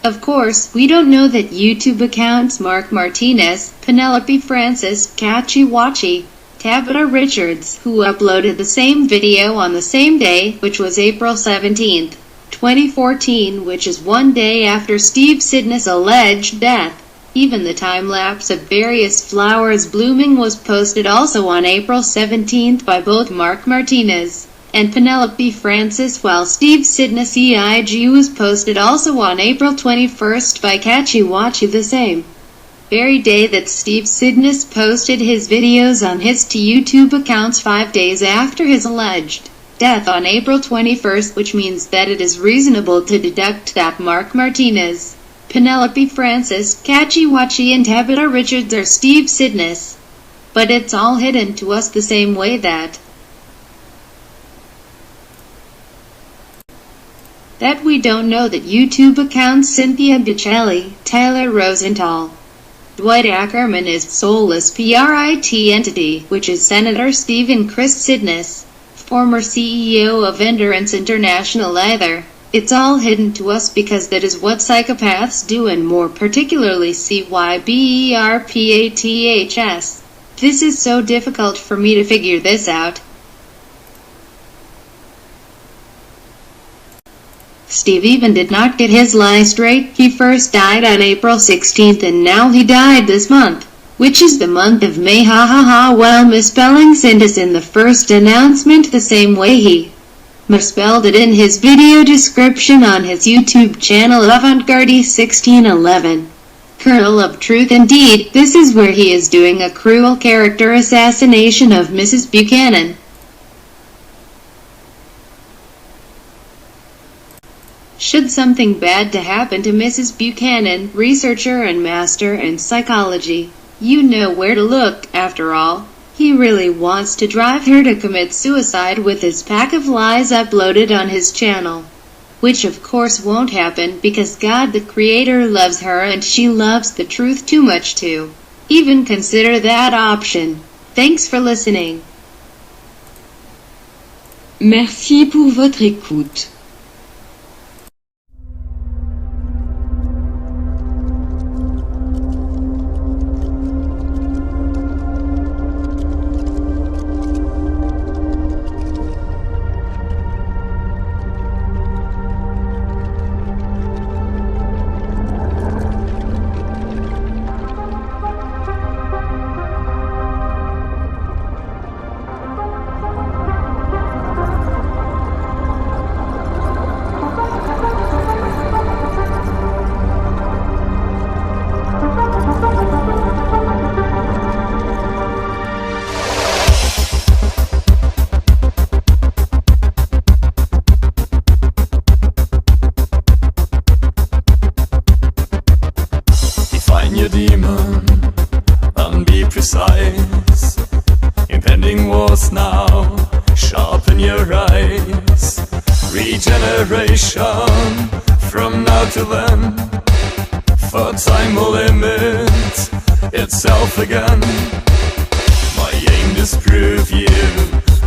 Of course, we don't know that YouTube accounts Mark Martinez, Penelope Francis, Catchy Watchy, Tabitha Richards, who uploaded the same video on the same day, which was April 17, 2014, which is one day after Steve Sydness' alleged death. Even the time-lapse of various flowers blooming was posted also on April 17 by both Mark Martinez and Penelope Francis, while Steve Sydness' EIG was posted also on April 21 by Catchy Watchy the same very day that Steve Sydness posted his videos on his two YouTube accounts 5 days after his alleged death on April 21, which means that it is reasonable to deduct that Mark Martinez, Penelope Francis, Catchy Watchy and Tabitha Richards are Steve Sydness. But it's all hidden to us the same way that we don't know that YouTube accounts Cynthia Buccelli, Tyler Rosenthal, Dwight Ackerman is SOULLESS-PRIT entity, which is Senator Stephen KRIS Sydness, former CEO of Endurance International either. It's all hidden to us because that is what psychopaths do, and more particularly CYBERPATHS. This is so difficult for me to figure this out. Steve even did not get his lie straight. He first died on April 16th and now he died this month, which is the month of May, while misspelling Sydness in the first announcement the same way he misspelled it in his video description on his YouTube channel Avantgarde 1611. Kernel of truth indeed. This is where he is doing a cruel character assassination of Mrs. Buchanan. Should something bad to happen to Mrs. Buchanan, researcher and master in psychology, you know where to look. After all, he really wants to drive her to commit suicide with his pack of lies uploaded on his channel. Which of course won't happen because God the Creator loves her and she loves the truth too much to even consider that option. Thanks for listening. Merci pour votre écoute. Your demon and be precise. Impending wars now, sharpen your eyes. Regeneration from now to then, for time will limit itself again. My aim disprove you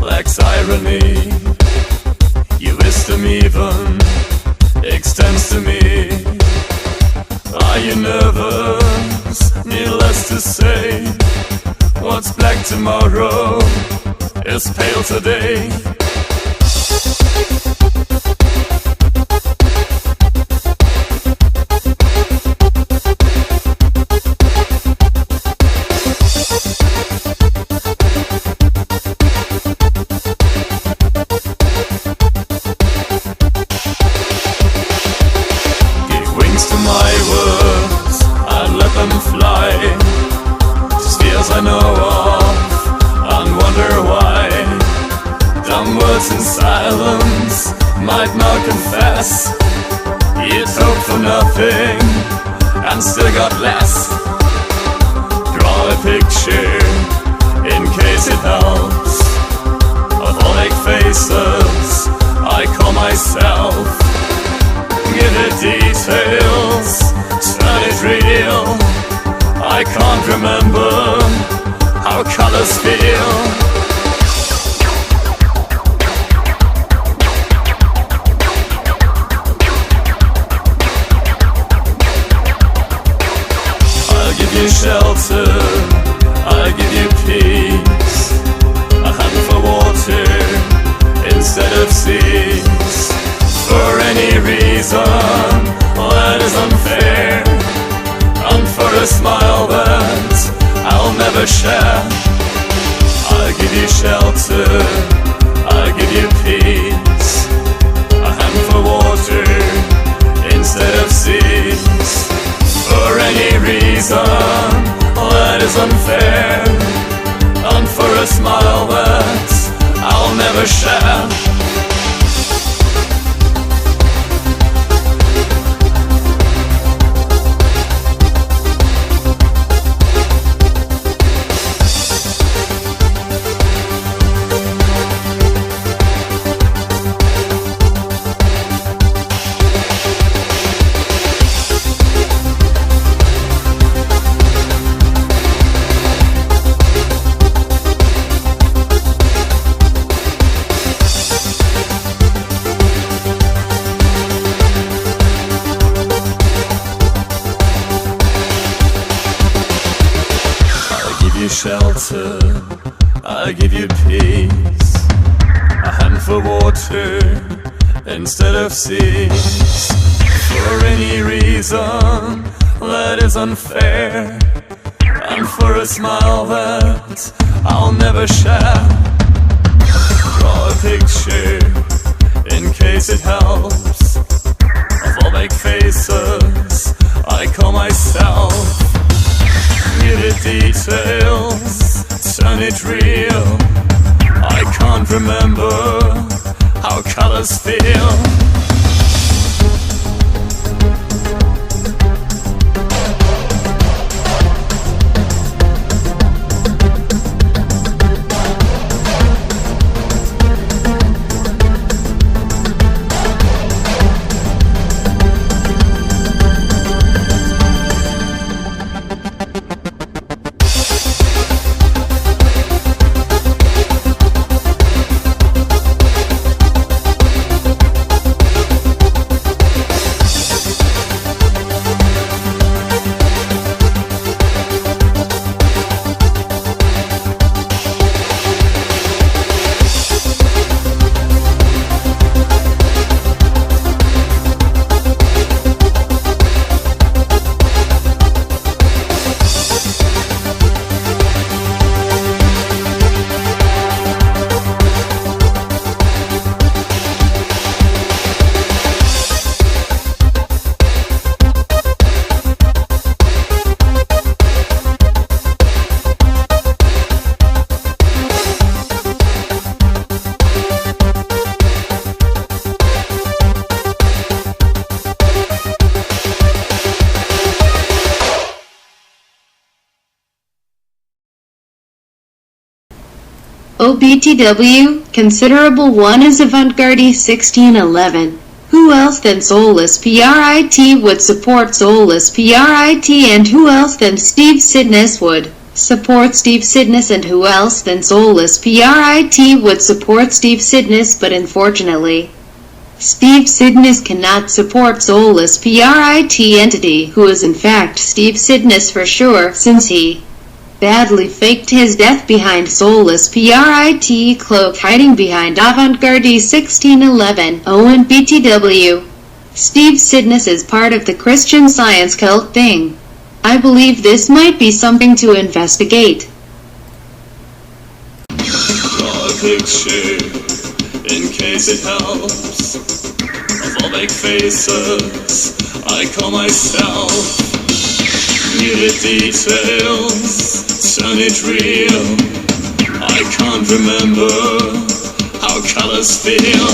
lacks irony. Your wisdom even extends to me. Are you nervous? Needless to say, what's black tomorrow is pale today. Give wings to my words and let them fly to spheres I know of and wonder why. Dumb words in silence might not confess. You'd hope for nothing and still got less. Draw a picture in case it helps of all fake faces I call myself. Give it details, turn it real. I can't remember how colors feel. shelter, I give you peace. A hand for water instead of seas. For any reason that is unfair, and for a smile that I'll never share. I give you shelter, I give you peace. A hand for water instead of seas. For any reason that is unfair, and for a smile that I'll never share. Shelter, I give you peace. A hand for water instead of seas. For any reason that is unfair, and for a smile that I'll never share. Draw a picture in case it helps of all make faces I call myself. Give it details, turn it real. I can't remember how colors feel. OBTW, Considerable One is Avant-Garde 1611. Who else than SOULLESS-PRIT would support SOULLESS-PRIT, and who else than Steve Sydness would support Steve Sydness, and who else than SOULLESS-PRIT would support Steve Sydness, but unfortunately, Steve Sydness cannot support SOULLESS-PRIT entity, who is in fact Steve Sydness for sure, since he badly faked his death behind SOULLESS-PRIT cloak, hiding behind Avant-Garde 1611. Owen BTW. Steve Sydness is part of the Christian Science cult thing. I believe this might be something to investigate. Draw a picture in case it helps of all make faces I call myself. Give it details, turn it real. I can't remember how colors feel.